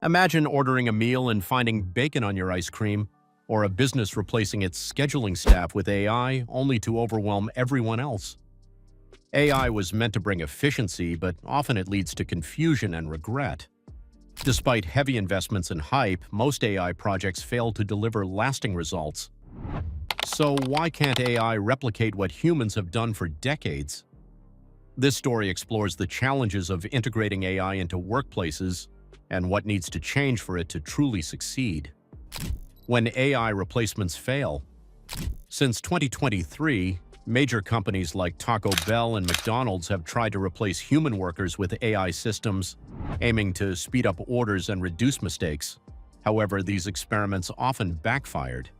Imagine ordering a meal and finding bacon on your ice cream, or a business replacing its scheduling staff with AI only to overwhelm everyone else. AI was meant to bring efficiency, but often it leads to confusion and regret. Despite heavy investments and hype, most AI projects fail to deliver lasting results. So why can't AI replicate what humans have done for decades? This story explores the challenges of integrating AI into workplaces and what needs to change for it to truly succeed. When AI replacements fail. Since 2023, major companies like Taco Bell and McDonald's have tried to replace human workers with AI systems, aiming to speed up orders and reduce mistakes. However, these experiments often backfired.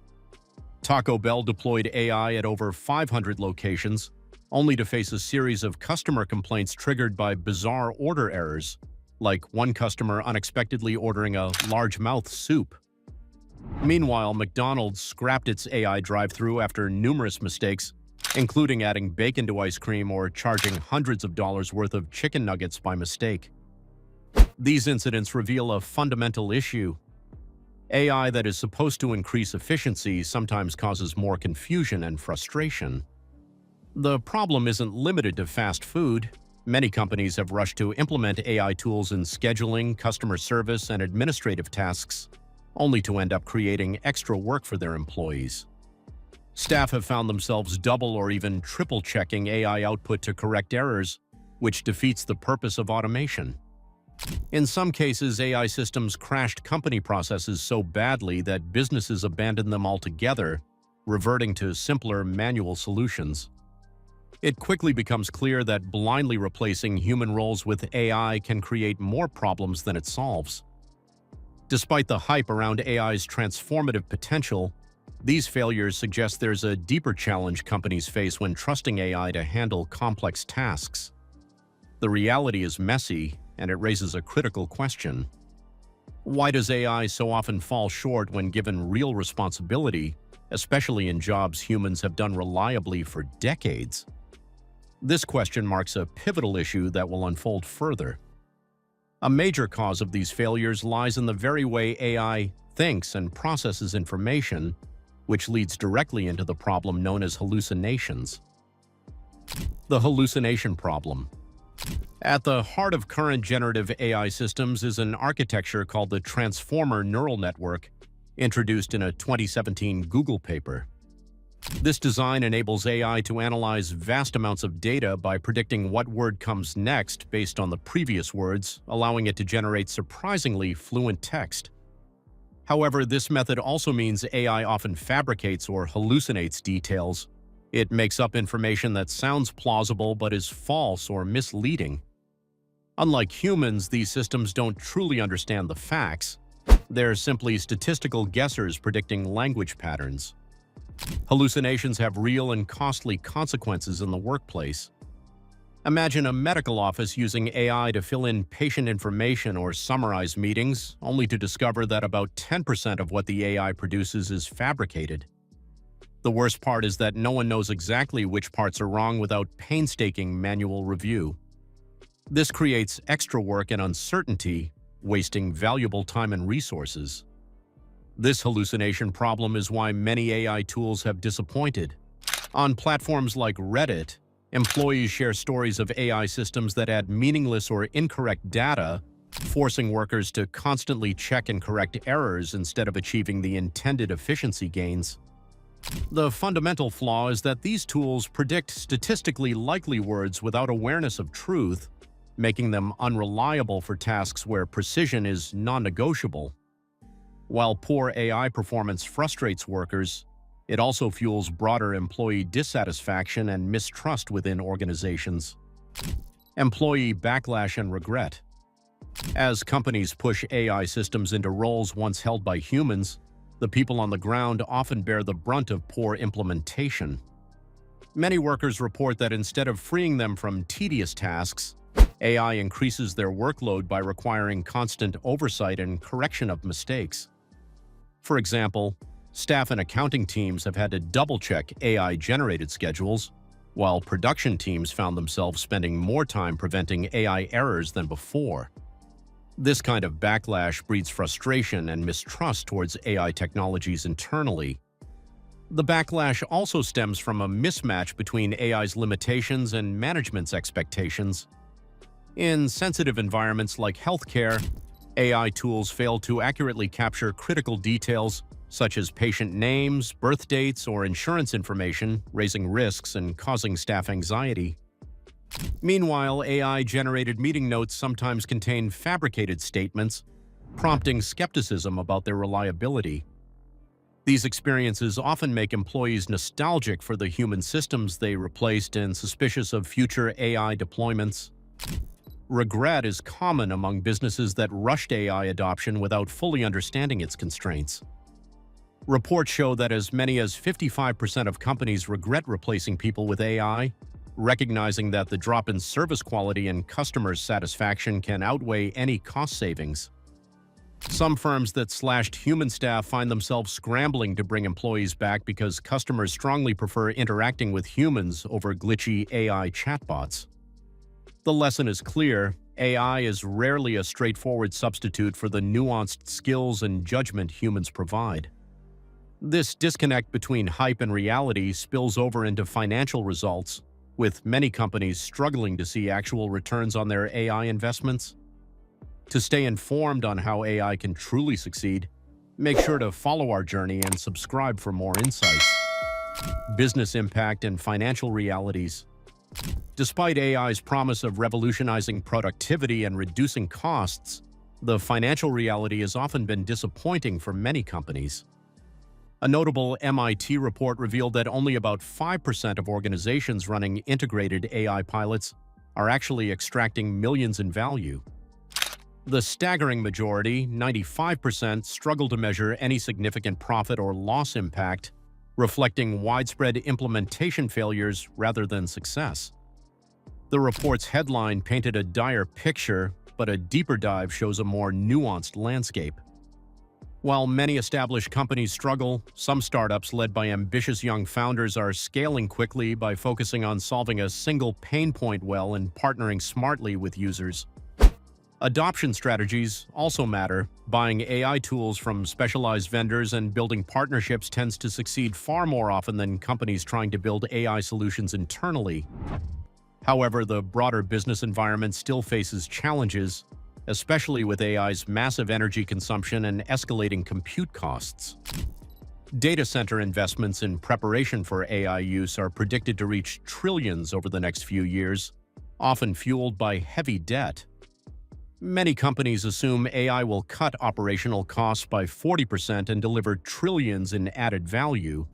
Taco Bell deployed AI at over 500 locations, only to face a series of customer complaints triggered by bizarre order errors, like one customer unexpectedly ordering a largemouth soup. Meanwhile, McDonald's scrapped its AI drive-thru after numerous mistakes, including adding bacon to ice cream or charging hundreds of dollars worth of chicken nuggets by mistake. These incidents reveal a fundamental issue. AI that is supposed to increase efficiency sometimes causes more confusion and frustration. The problem isn't limited to fast food. Many companies have rushed to implement AI tools in scheduling, customer service, and administrative tasks, only to end up creating extra work for their employees. Staff have found themselves double or even triple checking AI output to correct errors, which defeats the purpose of automation. In some cases, AI systems crashed company processes so badly that businesses abandoned them altogether, reverting to simpler manual solutions. It quickly becomes clear that blindly replacing human roles with AI can create more problems than it solves. Despite the hype around AI's transformative potential, these failures suggest there's a deeper challenge companies face when trusting AI to handle complex tasks. The reality is messy, and it raises a critical question. Why does AI so often fall short when given real responsibility, especially in jobs humans have done reliably for decades? This question marks a pivotal issue that will unfold further. A major cause of these failures lies in the very way AI thinks and processes information, which leads directly into the problem known as hallucinations. The hallucination problem. At the heart of current generative AI systems is an architecture called the Transformer Neural Network, introduced in a 2017 Google paper. This design enables AI to analyze vast amounts of data by predicting what word comes next based on the previous words, allowing it to generate surprisingly fluent text. However, this method also means AI often fabricates or hallucinates details. It makes up information that sounds plausible but is false or misleading. Unlike humans, these systems don't truly understand the facts. They're simply statistical guessers predicting language patterns. Hallucinations have real and costly consequences in the workplace. Imagine a medical office using AI to fill in patient information or summarize meetings, only to discover that about 10% of what the AI produces is fabricated. The worst part is that no one knows exactly which parts are wrong without painstaking manual review. This creates extra work and uncertainty, wasting valuable time and resources. This hallucination problem is why many AI tools have disappointed. On platforms like Reddit, employees share stories of AI systems that add meaningless or incorrect data, forcing workers to constantly check and correct errors instead of achieving the intended efficiency gains. The fundamental flaw is that these tools predict statistically likely words without awareness of truth, making them unreliable for tasks where precision is non-negotiable. While poor AI performance frustrates workers, it also fuels broader employee dissatisfaction and mistrust within organizations. Employee backlash and regret. As companies push AI systems into roles once held by humans, the people on the ground often bear the brunt of poor implementation. Many workers report that instead of freeing them from tedious tasks, AI increases their workload by requiring constant oversight and correction of mistakes. For example, staff and accounting teams have had to double-check AI-generated schedules, while production teams found themselves spending more time preventing AI errors than before. This kind of backlash breeds frustration and mistrust towards AI technologies internally. The backlash also stems from a mismatch between AI's limitations and management's expectations. In sensitive environments like healthcare, AI tools fail to accurately capture critical details such as patient names, birth dates, or insurance information, raising risks and causing staff anxiety. Meanwhile, AI-generated meeting notes sometimes contain fabricated statements, prompting skepticism about their reliability. These experiences often make employees nostalgic for the human systems they replaced and suspicious of future AI deployments. Regret is common among businesses that rushed AI adoption without fully understanding its constraints. Reports show that as many as 55% of companies regret replacing people with AI, recognizing that the drop in service quality and customer satisfaction can outweigh any cost savings. Some firms that slashed human staff find themselves scrambling to bring employees back because customers strongly prefer interacting with humans over glitchy AI chatbots. The lesson is clear: AI is rarely a straightforward substitute for the nuanced skills and judgment humans provide. This disconnect between hype and reality spills over into financial results, with many companies struggling to see actual returns on their AI investments. To stay informed on how AI can truly succeed, make sure to follow our journey and subscribe for more insights. Business impact and financial realities. Despite AI's promise of revolutionizing productivity and reducing costs, the financial reality has often been disappointing for many companies. A notable MIT report revealed that only about 5% of organizations running integrated AI pilots are actually extracting millions in value. The staggering majority, 95%, struggle to measure any significant profit or loss impact, reflecting widespread implementation failures rather than success. The report's headline painted a dire picture, but a deeper dive shows a more nuanced landscape. While many established companies struggle, some startups led by ambitious young founders are scaling quickly by focusing on solving a single pain point well and partnering smartly with users. Adoption strategies also matter. Buying AI tools from specialized vendors and building partnerships tends to succeed far more often than companies trying to build AI solutions internally. However, the broader business environment still faces challenges, especially with AI's massive energy consumption and escalating compute costs. Data center investments in preparation for AI use are predicted to reach trillions over the next few years, often fueled by heavy debt. Many companies assume AI will cut operational costs by 40% and deliver trillions in added value,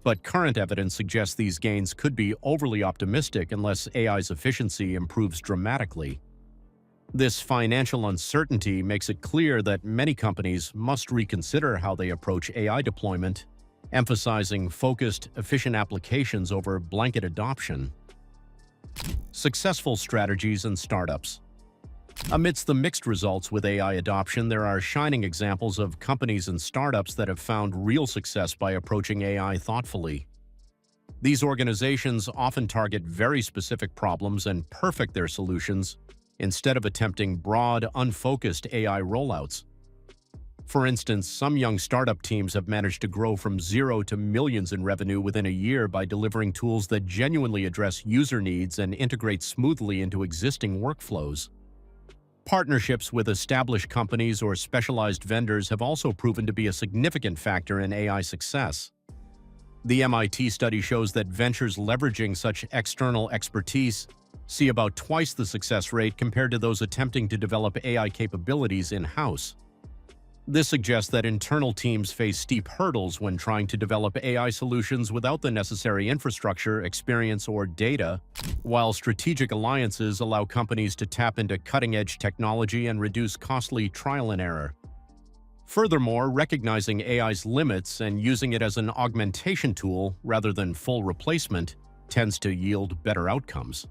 but current evidence suggests these gains could be overly optimistic unless AI's efficiency improves dramatically. This financial uncertainty makes it clear that many companies must reconsider how they approach AI deployment, emphasizing focused, efficient applications over blanket adoption. Successful strategies and startups. Amidst the mixed results with AI adoption, there are shining examples of companies and startups that have found real success by approaching AI thoughtfully. These organizations often target very specific problems and perfect their solutions instead of attempting broad, unfocused AI rollouts. For instance, some young startup teams have managed to grow from zero to millions in revenue within a year by delivering tools that genuinely address user needs and integrate smoothly into existing workflows. Partnerships with established companies or specialized vendors have also proven to be a significant factor in AI success. The MIT study shows that ventures leveraging such external expertise see about twice the success rate compared to those attempting to develop AI capabilities in-house. This suggests that internal teams face steep hurdles when trying to develop AI solutions without the necessary infrastructure, experience, or data, while strategic alliances allow companies to tap into cutting-edge technology and reduce costly trial and error. Furthermore, recognizing AI's limits and using it as an augmentation tool rather than full replacement tends to yield better outcomes.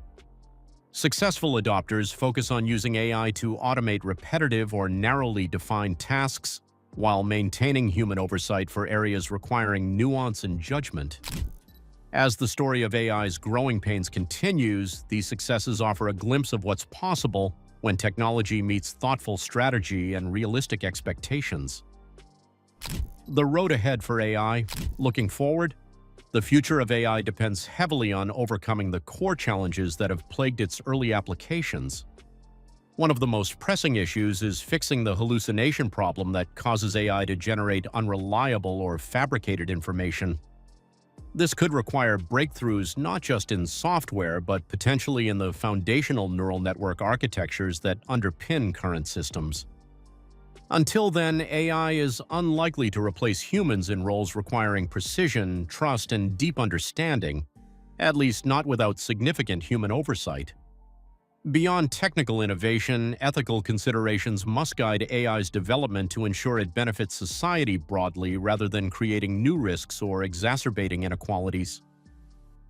Successful adopters focus on using AI to automate repetitive or narrowly defined tasks while maintaining human oversight for areas requiring nuance and judgment. As the story of AI's growing pains continues, these successes offer a glimpse of what's possible when technology meets thoughtful strategy and realistic expectations. The road ahead for AI. Looking forward, the future of AI depends heavily on overcoming the core challenges that have plagued its early applications. One of the most pressing issues is fixing the hallucination problem that causes AI to generate unreliable or fabricated information. This could require breakthroughs not just in software, but potentially in the foundational neural network architectures that underpin current systems. Until then, AI is unlikely to replace humans in roles requiring precision, trust, and deep understanding, at least not without significant human oversight. Beyond technical innovation, ethical considerations must guide AI's development to ensure it benefits society broadly rather than creating new risks or exacerbating inequalities.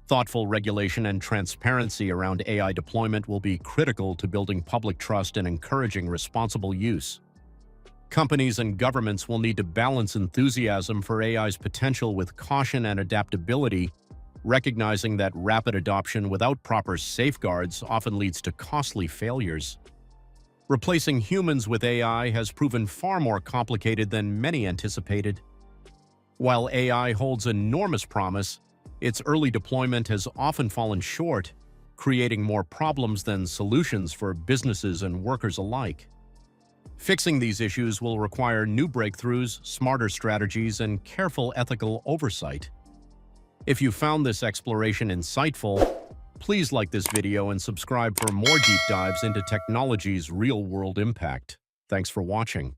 Thoughtful regulation and transparency around AI deployment will be critical to building public trust and encouraging responsible use. Companies and governments will need to balance enthusiasm for AI's potential with caution and adaptability, recognizing that rapid adoption without proper safeguards often leads to costly failures. Replacing humans with AI has proven far more complicated than many anticipated. While AI holds enormous promise, its early deployment has often fallen short, creating more problems than solutions for businesses and workers alike. Fixing these issues will require new breakthroughs, smarter strategies, and careful ethical oversight. If you found this exploration insightful, please like this video and subscribe for more deep dives into technology's real-world impact. Thanks for watching.